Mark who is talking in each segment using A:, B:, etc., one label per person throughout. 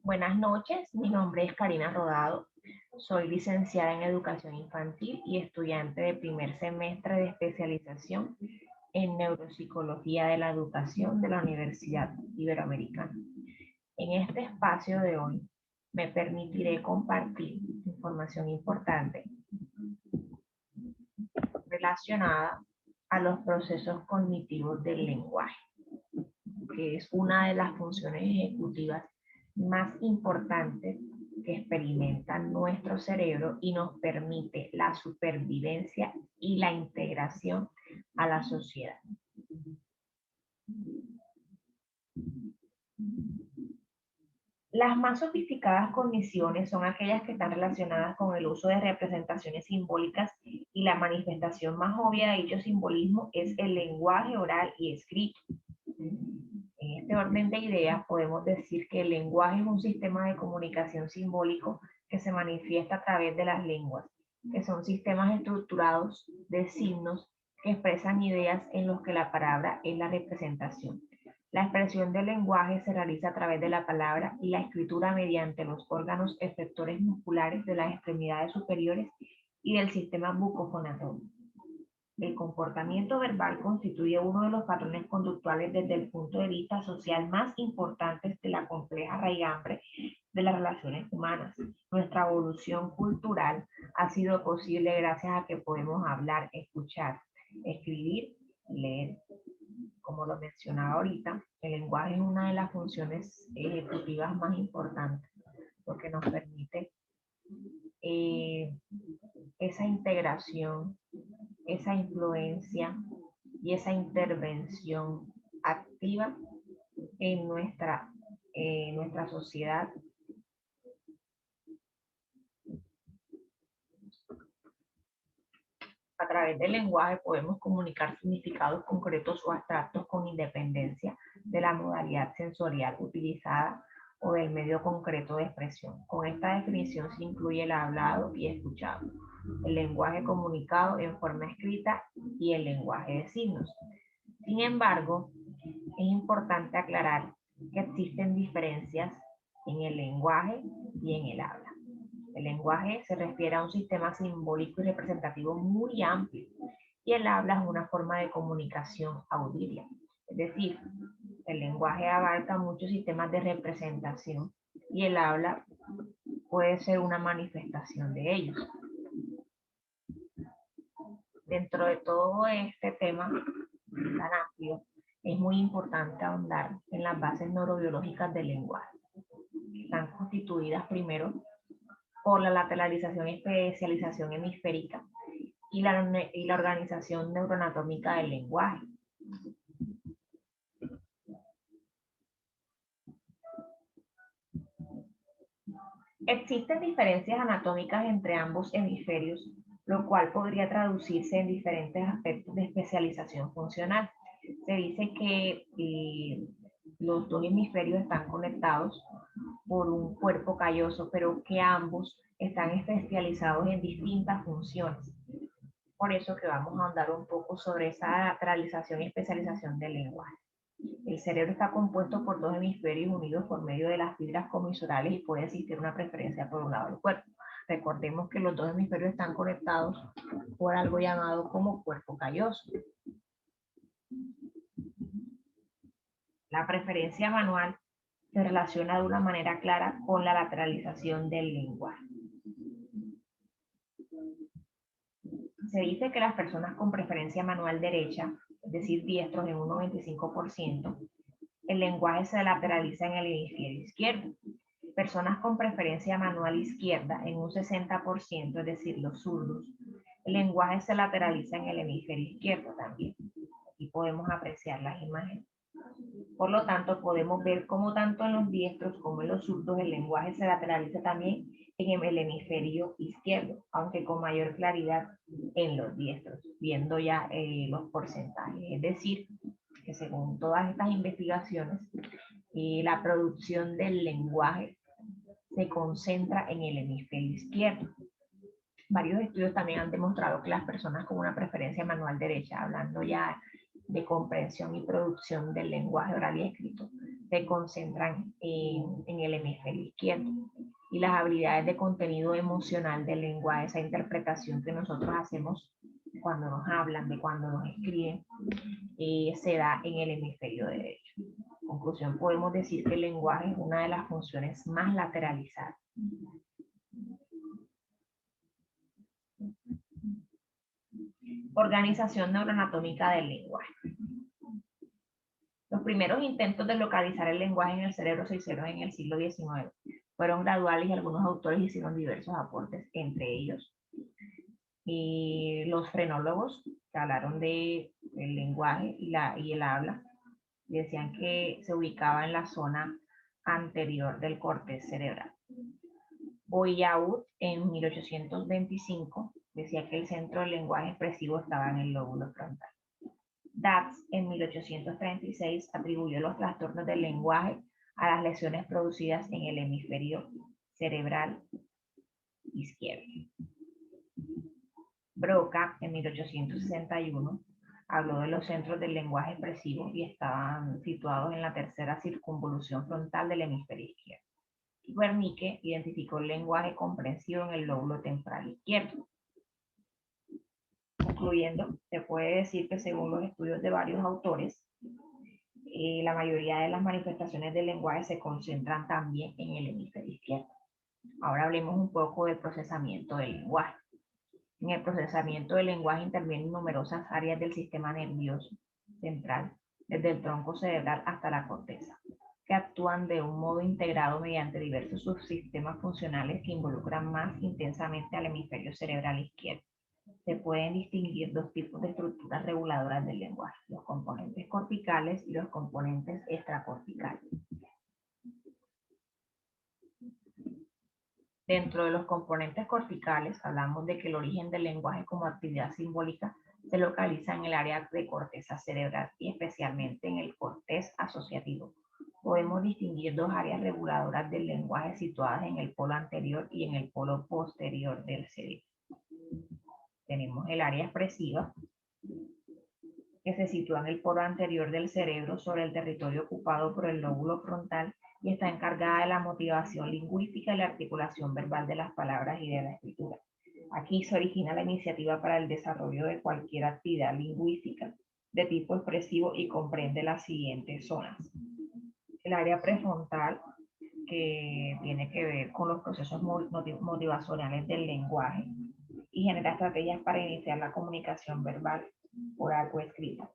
A: Buenas noches, mi nombre es Karina Rodado, soy licenciada en Educación Infantil y estudiante de primer semestre de especialización en Neuropsicología de la Educación de la Universidad Iberoamericana. En este espacio de hoy me permitiré compartir información importante relacionada a los procesos cognitivos del lenguaje, que es una de las funciones ejecutivas más importantes que experimenta nuestro cerebro y nos permite la supervivencia y la integración a la sociedad. Las más sofisticadas cogniciones son aquellas que están relacionadas con el uso de representaciones simbólicas y la manifestación más obvia de dicho simbolismo es el lenguaje oral y escrito. En este orden de ideas podemos decir que el lenguaje es un sistema de comunicación simbólico que se manifiesta a través de las lenguas, que son sistemas estructurados de signos que expresan ideas en los que la palabra es la representación. La expresión del lenguaje se realiza a través de la palabra y la escritura mediante los órganos efectores musculares de las extremidades superiores y del sistema bucofonador. El comportamiento verbal constituye uno de los patrones conductuales desde el punto de vista social más importantes de la compleja raigambre de las relaciones humanas. Nuestra evolución cultural ha sido posible gracias a que podemos hablar, escuchar, escribir y leer. Como lo mencionaba ahorita, el lenguaje es una de las funciones ejecutivas más importantes, porque nos permite eh, esa integración, esa influencia y esa intervención activa en nuestra sociedad. A través del lenguaje podemos comunicar significados concretos o abstractos con independencia de la modalidad sensorial utilizada o del medio concreto de expresión. Con esta definición se incluye el hablado y escuchado, el lenguaje comunicado en forma escrita y el lenguaje de signos. Sin embargo, es importante aclarar que existen diferencias en el lenguaje y en el habla. El lenguaje se refiere a un sistema simbólico y representativo muy amplio y el habla es una forma de comunicación audible. Es decir, el lenguaje abarca muchos sistemas de representación y el habla puede ser una manifestación de ellos. Dentro de todo este tema tan amplio, es muy importante ahondar en las bases neurobiológicas del lenguaje. Están constituidas primero por la lateralización y especialización hemisférica y la organización neuroanatómica del lenguaje. Existen diferencias anatómicas entre ambos hemisferios, lo cual podría traducirse en diferentes aspectos de especialización funcional. Se dice que los dos hemisferios están conectados por un cuerpo calloso, pero que ambos están especializados en distintas funciones. Por eso que vamos a ahondar un poco sobre esa lateralización y especialización del lenguaje. El cerebro está compuesto por dos hemisferios unidos por medio de las fibras comisurales y puede existir una preferencia por un lado del cuerpo. Recordemos que los dos hemisferios están conectados por algo llamado como cuerpo calloso. La preferencia manual se relaciona de una manera clara con la lateralización del lenguaje. Se dice que las personas con preferencia manual derecha, es decir, diestros en un 95%, el lenguaje se lateraliza en el hemisferio izquierdo. Personas con preferencia manual izquierda en un 60%, es decir, los zurdos, el lenguaje se lateraliza en el hemisferio izquierdo también. Aquí podemos apreciar las imágenes. Por lo tanto, podemos ver cómo tanto en los diestros como en los zurdos el lenguaje se lateraliza también en el hemisferio izquierdo, aunque con mayor claridad en los diestros, viendo ya los porcentajes. Es decir, que según todas estas investigaciones, la producción del lenguaje se concentra en el hemisferio izquierdo. Varios estudios también han demostrado que las personas con una preferencia manual derecha, hablando ya de comprensión y producción del lenguaje oral y escrito, se concentran en el hemisferio izquierdo. Y las habilidades de contenido emocional del lenguaje, esa interpretación que nosotros hacemos cuando nos hablan, de cuando nos escriben, se da en el hemisferio derecho. En conclusión, podemos decir que el lenguaje es una de las funciones más lateralizadas. Organización neuroanatómica del lenguaje. Los primeros intentos de localizar el lenguaje en el cerebro se hicieron en el siglo XIX. Fueron graduales y algunos autores hicieron diversos aportes, entre ellos los frenólogos, que hablaron del lenguaje y el habla, y decían que se ubicaba en la zona anterior del corte cerebral. Boyaud, en 1825, decía que el centro del lenguaje expresivo estaba en el lóbulo frontal. Datz, en 1836, atribuyó los trastornos del lenguaje a las lesiones producidas en el hemisferio cerebral izquierdo. Broca, en 1861, habló de los centros del lenguaje expresivo y estaban situados en la tercera circunvolución frontal del hemisferio izquierdo. Wernicke identificó el lenguaje comprensivo en el lóbulo temporal izquierdo. Concluyendo, se puede decir que según los estudios de varios autores, la mayoría de las manifestaciones del lenguaje se concentran también en el hemisferio izquierdo. Ahora hablemos un poco del procesamiento del lenguaje. En el procesamiento del lenguaje intervienen numerosas áreas del sistema nervioso central, desde el tronco cerebral hasta la corteza, que actúan de un modo integrado mediante diversos subsistemas funcionales que involucran más intensamente al hemisferio cerebral izquierdo. Se pueden distinguir dos tipos de estructuras reguladoras del lenguaje, los componentes corticales y los componentes extracorticales. Dentro de los componentes corticales, hablamos de que el origen del lenguaje como actividad simbólica se localiza en el área de corteza cerebral y especialmente en el cortés asociativo. Podemos distinguir dos áreas reguladoras del lenguaje situadas en el polo anterior y en el polo posterior del cerebro. Tenemos el área expresiva, que se sitúa en el polo anterior del cerebro sobre el territorio ocupado por el lóbulo frontal y está encargada de la motivación lingüística y la articulación verbal de las palabras y de la escritura. Aquí se origina la iniciativa para el desarrollo de cualquier actividad lingüística de tipo expresivo y comprende las siguientes zonas. El área prefrontal, que tiene que ver con los procesos motivacionales del lenguaje y genera estrategias para iniciar la comunicación verbal, oral o escrita.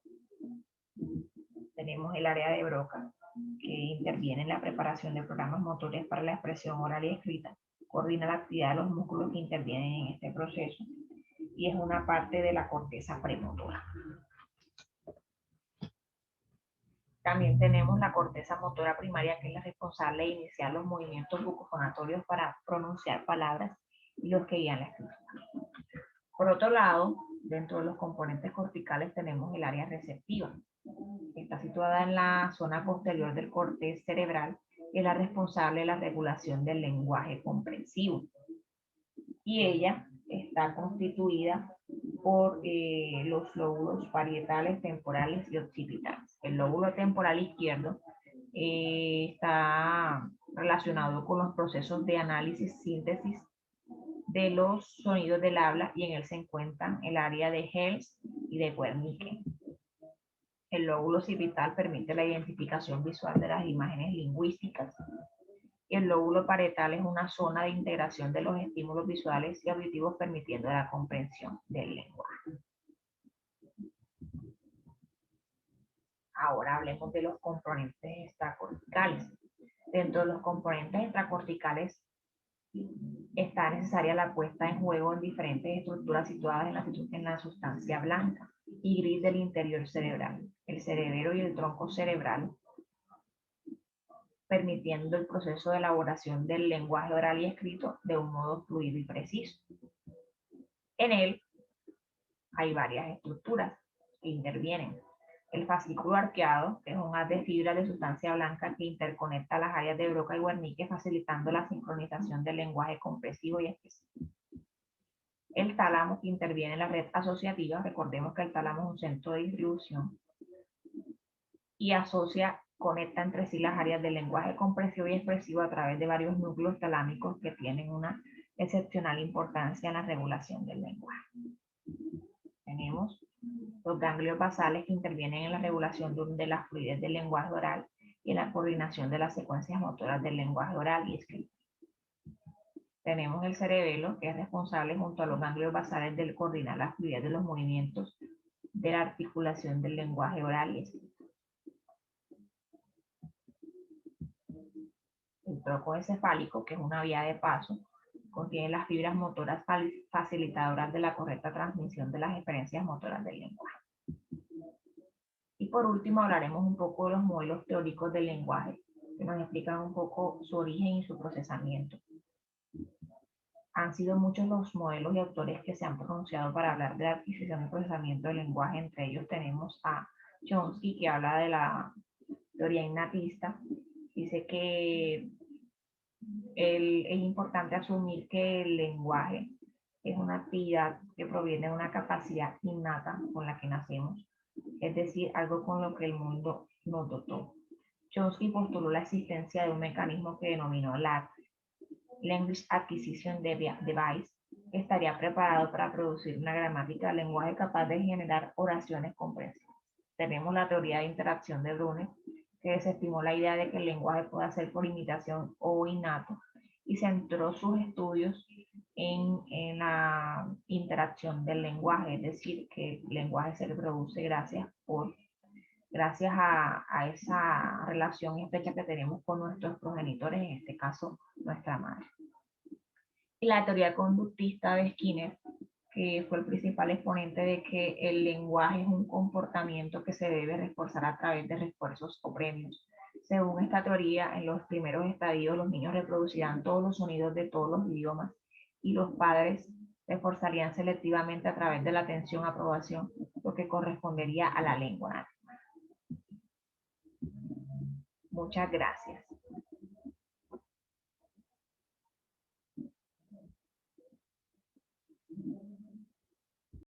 A: Tenemos el área de Broca, que interviene en la preparación de programas motores para la expresión oral y escrita, coordina la actividad de los músculos que intervienen en este proceso y es una parte de la corteza premotora. También tenemos la corteza motora primaria, que es la responsable de iniciar los movimientos bucofonatorios para pronunciar palabras y los que guían la escritura. Por otro lado, dentro de los componentes corticales tenemos el área receptiva, que está situada en la zona posterior del corteza cerebral y es la responsable de la regulación del lenguaje comprensivo. Y ella está constituida por los lóbulos parietales, temporales y occipitales. El lóbulo temporal izquierdo está relacionado con los procesos de análisis, síntesis de los sonidos del habla y en él se encuentran el área de Hels y de Wernicke. El lóbulo occipital permite la identificación visual de las imágenes lingüísticas. El lóbulo parietal es una zona de integración de los estímulos visuales y auditivos permitiendo la comprensión del lenguaje. Ahora hablemos de los componentes extracorticales. Dentro de los componentes extracorticales está necesaria la puesta en juego en diferentes estructuras situadas en la sustancia blanca y gris del interior cerebral, el cerebelo y el tronco cerebral, permitiendo el proceso de elaboración del lenguaje oral y escrito de un modo fluido y preciso. En él hay varias estructuras que intervienen. El fascículo arqueado, que es un haz de fibras de sustancia blanca que interconecta las áreas de Broca y Wernicke, facilitando la sincronización del lenguaje comprensivo y expresivo. El tálamo, que interviene en la red asociativa, recordemos que el tálamo es un centro de distribución y asocia conecta entre sí las áreas del lenguaje comprensivo y expresivo a través de varios núcleos talámicos que tienen una excepcional importancia en la regulación del lenguaje. Tenemos los ganglios basales que intervienen en la regulación de la fluidez del lenguaje oral y en la coordinación de las secuencias motoras del lenguaje oral y escrito. Tenemos el cerebelo, que es responsable junto a los ganglios basales de coordinar la fluidez de los movimientos de la articulación del lenguaje oral y escrito. El tronco encefálico, que es una vía de paso, contiene las fibras motoras facilitadoras de la correcta transmisión de las experiencias motoras del lenguaje. Y por último hablaremos un poco de los modelos teóricos del lenguaje, que nos explican un poco su origen y su procesamiento. Han sido muchos los modelos y autores que se han pronunciado para hablar de la adquisición y procesamiento del lenguaje. Entre ellos tenemos a Chomsky, que habla de la teoría innatista. Dice que es importante asumir que el lenguaje es una actividad que proviene de una capacidad innata con la que nacemos, es decir, algo con lo que el mundo nos dotó. Chomsky postuló la existencia de un mecanismo que denominó LAD, Language Acquisition Device, que estaría preparado para producir una gramática del lenguaje capaz de generar oraciones comprensibles. Tenemos la teoría de interacción de Brune, que desestimó la idea de que el lenguaje pueda ser por imitación o innato, y centró sus estudios en la interacción del lenguaje, es decir, que el lenguaje se reproduce gracias a esa relación estrecha que tenemos con nuestros progenitores, en este caso nuestra madre. Y la teoría conductista de Skinner, que fue el principal exponente de que el lenguaje es un comportamiento que se debe reforzar a través de refuerzos o premios. Según esta teoría, en los primeros estadios los niños reproducirán todos los sonidos de todos los idiomas y los padres reforzarían selectivamente a través de la atención-aprobación, lo que correspondería a la lengua. Muchas gracias.